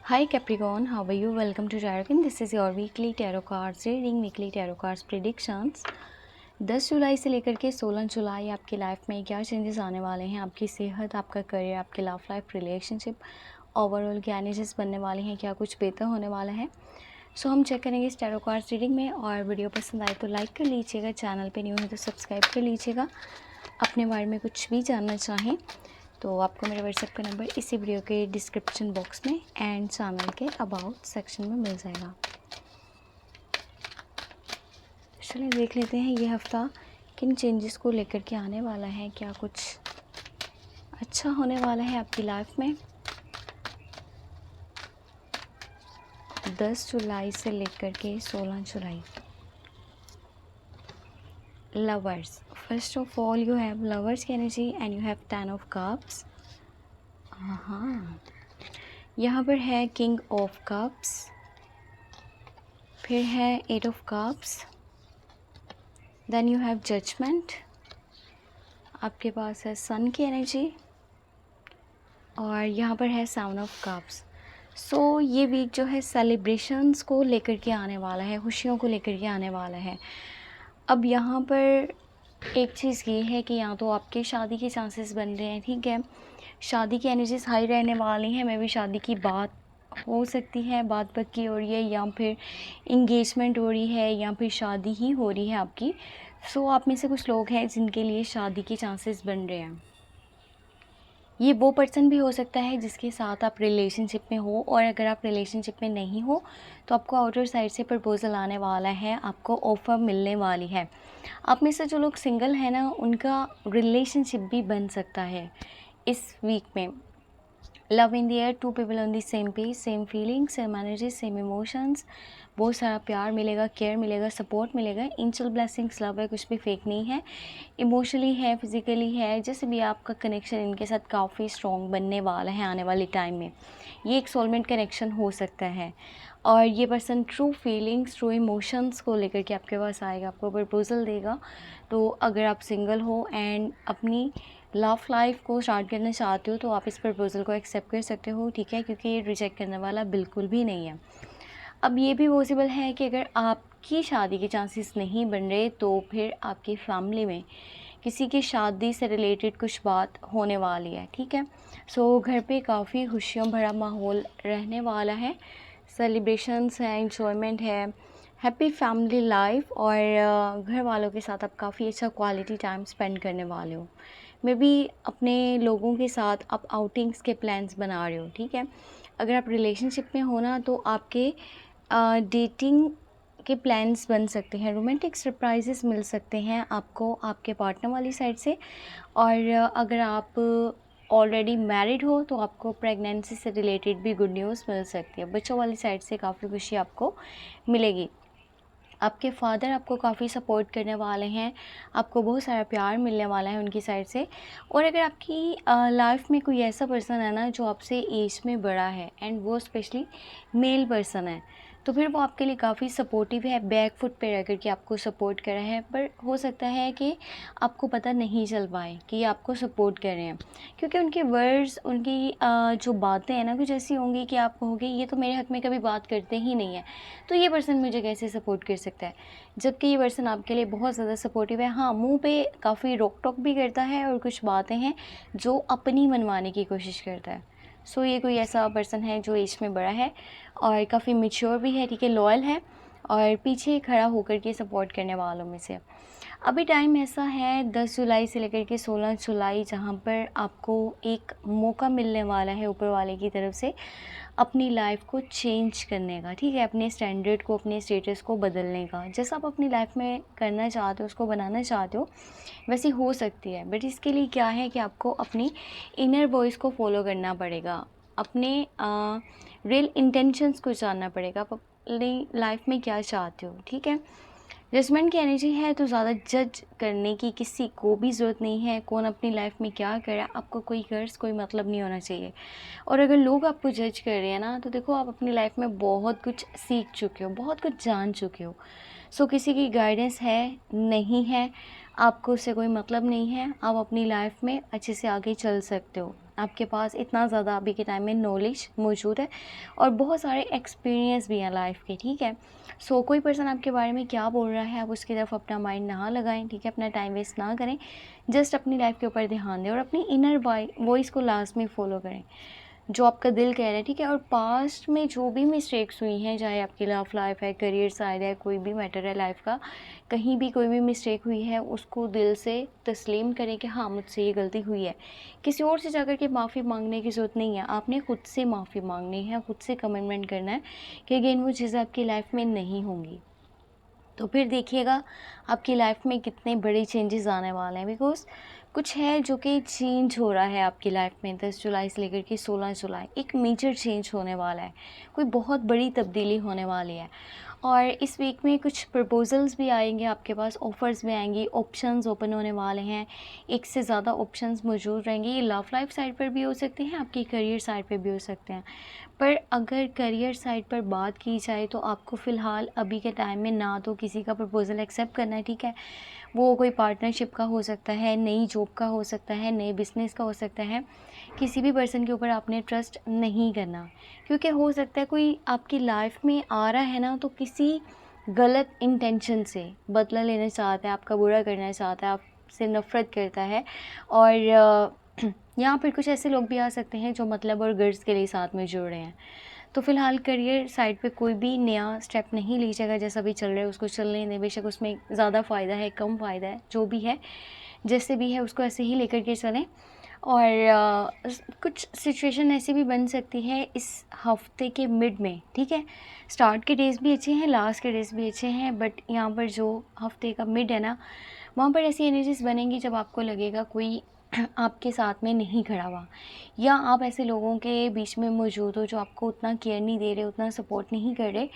Hi Capricorn, how are you? Welcome to Tarot. This is your weekly tarot cards reading, weekly tarot cards predictions। 10 जुलाई से लेकर के 16 जुलाई आपकी life में क्या changes आने वाले हैं, आपकी सेहत, आपका करियर, आपके लव लाइफ, रिलेशनशिप, ओवरऑल क्या एनर्जीज बनने वाले हैं, क्या कुछ बेहतर होने वाला है। सो हम चेक करेंगे इस टैरो कार्ड्स रीडिंग में। और वीडियो पसंद आए तो लाइक कर लीजिएगा, चैनल पे न्यू है तो सब्सक्राइब कर लीजिएगा। अपने बारे में कुछ भी जानना चाहें तो आपको मेरा व्हाट्सएप का नंबर इसी वीडियो के डिस्क्रिप्शन बॉक्स में एंड चैनल के अबाउट सेक्शन में मिल जाएगा। चलिए देख लेते हैं ये हफ़्ता किन चेंजेस को लेकर के आने वाला है, क्या कुछ अच्छा होने वाला है आपकी लाइफ में 10 जुलाई से लेकर के 16 जुलाई। Lovers, first of all you have lovers की energy and you have 10 of cups. हाँ, यहाँ पर है किंग ऑफ कप्स, फिर है 8 of cups, then you have judgment, आपके पास है सन की एनर्जी और यहाँ पर है 7 ऑफ कप्स। सो ये वीक जो है सेलिब्रेशंस को लेकर के आने वाला है, खुशियों को लेकर के आने वाला है। अब यहाँ पर एक चीज़ ये है कि यहाँ तो आपके शादी के चांसेस बन रहे हैं, ठीक है, शादी की एनर्जीज हाई रहने वाली हैं। मैं भी शादी की बात हो सकती है, बात पक्की हो रही है या फिर इंगेजमेंट हो रही है या फिर शादी ही हो रही है आपकी। सो आप में से कुछ लोग हैं जिनके लिए शादी के चांसेस बन रहे हैं। ये वो पर्सन भी हो सकता है जिसके साथ आप रिलेशनशिप में हो, और अगर आप रिलेशनशिप में नहीं हो तो आपको आउटर साइड से प्रपोजल आने वाला है, आपको ऑफ़र मिलने वाली है। आप में से जो लोग सिंगल हैं ना, उनका रिलेशनशिप भी बन सकता है इस वीक में। Love in the air, 2 people on the same page, same feeling, same energy, same emotions, बहुत सारा प्यार मिलेगा, केयर मिलेगा, सपोर्ट मिलेगा। एंजल ब्लेसिंग्स, लव है, कुछ भी फेक नहीं है। इमोशनली है, फिजिकली है, जैसे भी आपका कनेक्शन इनके साथ काफ़ी स्ट्रॉन्ग बनने वाला है आने वाले टाइम में। ये एक सोलमेंट कनेक्शन हो सकता है और ये person true feelings, true emotions को लेकर के आपके पास आएगा, आपको प्रपोजल देगा। तो अगर आप सिंगल हो एंड अपनी लव लाइफ को स्टार्ट करना चाहते हो तो आप इस प्रपोजल को एक्सेप्ट कर सकते हो, ठीक है, क्योंकि ये रिजेक्ट करने वाला बिल्कुल भी नहीं है। अब ये भी पॉसिबल है कि अगर आपकी शादी के चांसेस नहीं बन रहे तो फिर आपकी फैमिली में किसी की शादी से रिलेटेड कुछ बात होने वाली है, ठीक है। सो घर पे काफ़ी खुशियों भरा माहौल रहने वाला है, सेलिब्रेशंस हैं, एंजॉयमेंट है, हैप्पी फैमिली लाइफ और घर वालों के साथ आप काफ़ी अच्छा क्वालिटी टाइम स्पेंड करने वाले हो। मे बी अपने लोगों के साथ आप आउटिंग्स के प्लान्स बना रहे हो, ठीक है। अगर आप रिलेशनशिप में हो ना तो आपके डेटिंग के प्लान्स बन सकते हैं, रोमांटिक सरप्राइजेस मिल सकते हैं आपको आपके पार्टनर वाली साइड से। और अगर आप ऑलरेडी मैरिड हो तो आपको प्रेगनेंसी से रिलेटेड भी गुड न्यूज़ मिल सकती है, बच्चों वाली साइड से काफ़ी खुशी आपको मिलेगी। आपके फादर आपको काफ़ी सपोर्ट करने वाले हैं, आपको बहुत सारा प्यार मिलने वाला है उनकी साइड से। और अगर आपकी लाइफ में कोई ऐसा पर्सन है ना जो आपसे एज में बड़ा है एंड वो स्पेशली मेल पर्सन है, तो फिर वो आपके लिए काफ़ी सपोर्टिव है, बैक फुट पे रह कर के आपको सपोर्ट कर रहा है। पर हो सकता है कि आपको पता नहीं चल पाए कि ये आपको सपोर्ट कर रहे हैं, क्योंकि उनके वर्ड्स, उनकी जो बातें हैं ना कुछ ऐसी होंगी कि आप कहोगे ये तो मेरे हक़ में कभी बात करते ही नहीं है, तो ये पर्सन मुझे कैसे सपोर्ट कर सकता है। जबकि ये पर्सन आपके लिए बहुत ज़्यादा सपोर्टिव है। हाँ, मुँह पे काफ़ी रोक टोक भी करता है और कुछ बातें हैं जो अपनी मनवाने की कोशिश करता है। सो ये कोई ऐसा पर्सन है जो एज में बड़ा है और काफ़ी मैच्योर भी है, ठीक है, लॉयल है और पीछे खड़ा होकर के सपोर्ट करने वालों में से। अभी टाइम ऐसा है 10 जुलाई से लेकर के 16 जुलाई जहाँ पर आपको एक मौका मिलने वाला है ऊपर वाले की तरफ से अपनी लाइफ को चेंज करने का, ठीक है, अपने स्टैंडर्ड को, अपने स्टेटस को बदलने का। जैसा आप अपनी लाइफ में करना चाहते हो, उसको बनाना चाहते हो, वैसी हो सकती है। बट इसके लिए क्या है कि आपको अपनी इनर वॉइस को फॉलो करना पड़ेगा, अपने रियल इंटेंशंस को जानना पड़ेगा, आप अपनी लाइफ में क्या चाहते हो, ठीक है। जजमेंट की एनर्जी है तो ज़्यादा जज करने की किसी को भी ज़रूरत नहीं है। कौन अपनी लाइफ में क्या कर रहा है, आपको कोई गर्ज, कोई मतलब नहीं होना चाहिए। और अगर लोग आपको जज कर रहे हैं ना तो देखो आप अपनी लाइफ में बहुत कुछ सीख चुके हो, बहुत कुछ जान चुके हो। सो किसी की गाइडेंस है नहीं है, आपको उससे कोई मतलब नहीं है, आप अपनी लाइफ में अच्छे से आगे चल सकते हो। आपके पास इतना ज़्यादा अभी के टाइम में नॉलेज मौजूद है और बहुत सारे एक्सपीरियंस भी हैं लाइफ के, ठीक है। सो कोई पर्सन आपके बारे में क्या बोल रहा है आप उसकी तरफ अपना माइंड ना लगाएं, ठीक है, अपना टाइम वेस्ट ना करें, जस्ट अपनी लाइफ के ऊपर ध्यान दें और अपनी इनर वॉइस को लास्ट में फॉलो करें, जो आपका दिल कह रहा है, ठीक है। और पास्ट में जो भी मिस्टेक्स हुई हैं, चाहे आपकी लव लाइफ है, करियर साइड है, कोई भी मैटर है लाइफ का, कहीं भी कोई भी मिस्टेक हुई है उसको दिल से तस्लीम करें कि हाँ मुझसे ये गलती हुई है। किसी और से जाकर के माफ़ी मांगने की ज़रूरत नहीं है, आपने खुद से माफ़ी मांगनी है, खुद से कमिटमेंट करना है कि अगेन वो चीज़ें आपकी लाइफ में नहीं होंगी। तो फिर देखिएगा आपकी लाइफ में कितने बड़े चेंजेस आने वाले हैं, बिकॉज कुछ है जो कि चेंज हो रहा है आपकी लाइफ में। 10 जुलाई से लेकर के 16 जुलाई एक मेजर चेंज होने वाला है, कोई बहुत बड़ी तब्दीली होने वाली है। और इस वीक में कुछ प्रपोजल्स भी आएंगे आपके पास, ऑफ़र्स भी आएंगी, ऑप्शंस ओपन होने वाले हैं, एक से ज़्यादा ऑप्शंस मौजूद रहेंगे। ये लव लाइफ साइड पर भी हो सकते हैं, आपकी करियर साइड पर भी हो सकते हैं। पर अगर करियर साइड पर बात की जाए तो आपको फ़िलहाल अभी के टाइम में ना तो किसी का प्रपोज़ल एक्सेप्ट करना है, ठीक है। वो कोई पार्टनरशिप का हो सकता है, नई जॉब का हो सकता है, नए बिज़नेस का हो सकता है। किसी भी पर्सन के ऊपर आपने ट्रस्ट नहीं करना, क्योंकि हो सकता है कोई आपकी लाइफ में आ रहा है ना तो किसी गलत इंटेंशन से बदला लेना चाहता है, आपका बुरा करना चाहता है, आपसे नफ़रत करता है। और यहाँ पर कुछ ऐसे लोग भी आ सकते हैं जो मतलब और गर्ज के लिए साथ में जुड़ रहे हैं। तो फ़िलहाल करियर साइड पे कोई भी नया स्टेप नहीं लीजिएगा, जैसा भी चल रहा है उसको चलने दें, बेशक उसमें ज़्यादा फ़ायदा है, कम फ़ायदा है, जो भी है जैसे भी है उसको ऐसे ही लेकर के चलें। और कुछ सिचुएशन ऐसी भी बन सकती है इस हफ्ते के मिड में, ठीक है। स्टार्ट के डेज़ भी अच्छे हैं, लास्ट के डेज़ भी अच्छे हैं, बट यहाँ पर जो हफ्ते का मिड है ना, वहाँ पर ऐसी एनर्जीज़ बनेंगी जब आपको लगेगा कोई आपके साथ में नहीं खड़ा हुआ, या आप ऐसे लोगों के बीच में मौजूद हो जो आपको उतना केयर नहीं दे रहे, उतना सपोर्ट नहीं कर रहे,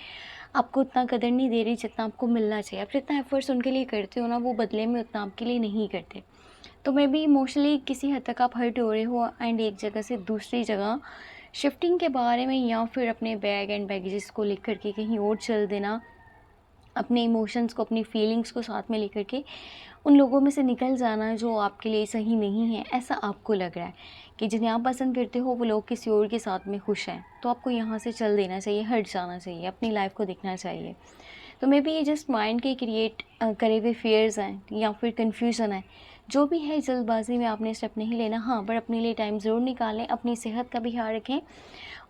आपको उतना कदर नहीं दे रही जितना आपको मिलना चाहिए। आप जितना एफर्ट्स उनके लिए करते हो ना, वो बदले में उतना आपके लिए नहीं करते। तो मे बी इमोशनली किसी हद तक आप हर्ट हो रहे हो एंड एक जगह से दूसरी जगह शिफ्टिंग के बारे में, या फिर अपने बैग एंड बैगेजेस को लेकर के कहीं और चल देना, अपने इमोशंस को, अपनी फीलिंग्स को साथ में लेकर के उन लोगों में से निकल जाना जो आपके लिए सही नहीं है, ऐसा आपको लग रहा है कि जिन्हें आप पसंद करते हो वो लोग किसी और के साथ में खुश हैं, तो आपको यहाँ से चल देना चाहिए, हट जाना चाहिए, अपनी लाइफ को देखना चाहिए। तो मे बी ये जस्ट माइंड के क्रिएट करे हुए फियर्स हैं या फिर कन्फ्यूज़न है, जो भी है जल्दबाजी में आपने स्टेप नहीं लेना। हाँ, पर अपने लिए टाइम ज़रूर निकालें, अपनी सेहत का भी ख्याल रखें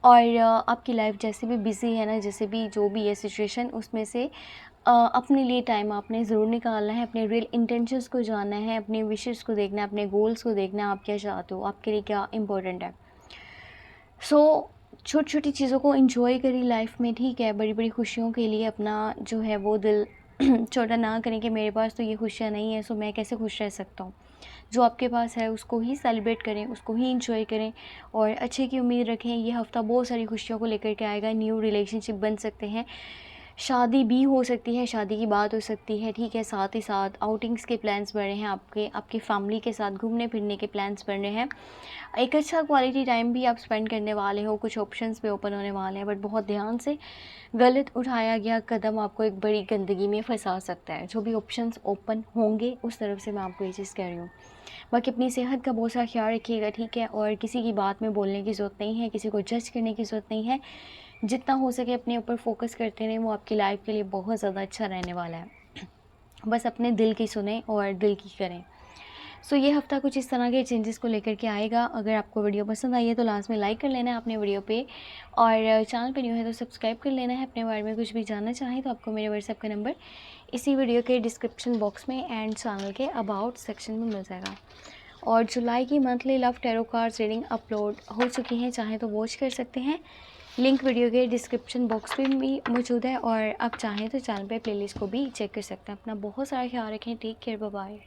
और आपकी लाइफ जैसे भी बिज़ी है ना, जैसे भी जो भी है सिचुएशन, उसमें से अपने लिए टाइम आपने ज़रूर निकालना है, अपने रियल इंटेंशंस को जानना है, अपने विशेज़ को देखना है, अपने गोल्स को देखना है, आप क्या चाहते हो, आपके लिए क्या इम्पोर्टेंट है। सो छोटी छोटी चीज़ों को एंजॉय करिए लाइफ में, ठीक है। बड़ी बड़ी खुशियों के लिए अपना जो है वो दिल छोटा ना करें कि मेरे पास तो ये खुशियाँ नहीं है, सो मैं कैसे खुश रह सकता हूँ। जो आपके पास है उसको ही सेलिब्रेट करें, उसको ही इंजॉय करें और अच्छे की उम्मीद रखें। ये हफ़्ता बहुत सारी खुशियों को लेकर के आएगा, न्यू रिलेशनशिप बन सकते हैं, शादी भी हो सकती है, शादी की बात हो सकती है, ठीक है। साथ ही साथ आउटिंग्स के प्लान्स बन रहे हैं, आपकी फैमिली के साथ घूमने फिरने के प्लान्स बन रहे हैं। एक अच्छा क्वालिटी टाइम भी आप स्पेंड करने वाले हो, कुछ ऑप्शंस भी ओपन होने वाले हैं, बट बहुत ध्यान से, गलत उठाया गया कदम आपको एक बड़ी गंदगी में फंसा सकता है। जो भी ऑप्शंस ओपन होंगे उस तरफ से मैं आपको ये चीज़ कह रही हूँ। बाकी अपनी सेहत का बहुत सारा ख्याल रखिएगा, ठीक है। और किसी की बात में बोलने की ज़रूरत नहीं है, किसी को जज करने की ज़रूरत नहीं है। जितना हो सके अपने ऊपर फोकस करते रहें, वो आपकी लाइफ के लिए बहुत ज़्यादा अच्छा रहने वाला है। बस अपने दिल की सुने और दिल की करें। सो ये हफ़्ता कुछ इस तरह के चेंजेस को लेकर के आएगा। अगर आपको वीडियो पसंद आई है तो लास्ट में लाइक कर लेना है अपने वीडियो पे, और चैनल पे न्यू है तो सब्सक्राइब कर लेना है। अपने बारे में कुछ भी जानना चाहें तो आपको मेरे व्हाट्सएप का नंबर इसी वीडियो के डिस्क्रिप्शन बॉक्स में एंड चैनल के अबाउट सेक्शन में मिल जाएगा। और जुलाई की monthly love tarot cards reading upload हो चुकी हैं, चाहें तो वॉच कर सकते हैं। लिंक वीडियो के डिस्क्रिप्शन बॉक्स में भी मौजूद है, और आप चाहें तो चैनल पे प्लेलिस्ट को भी चेक कर सकते हैं। अपना बहुत सारा ख्याल रखें। Take care, bye bye.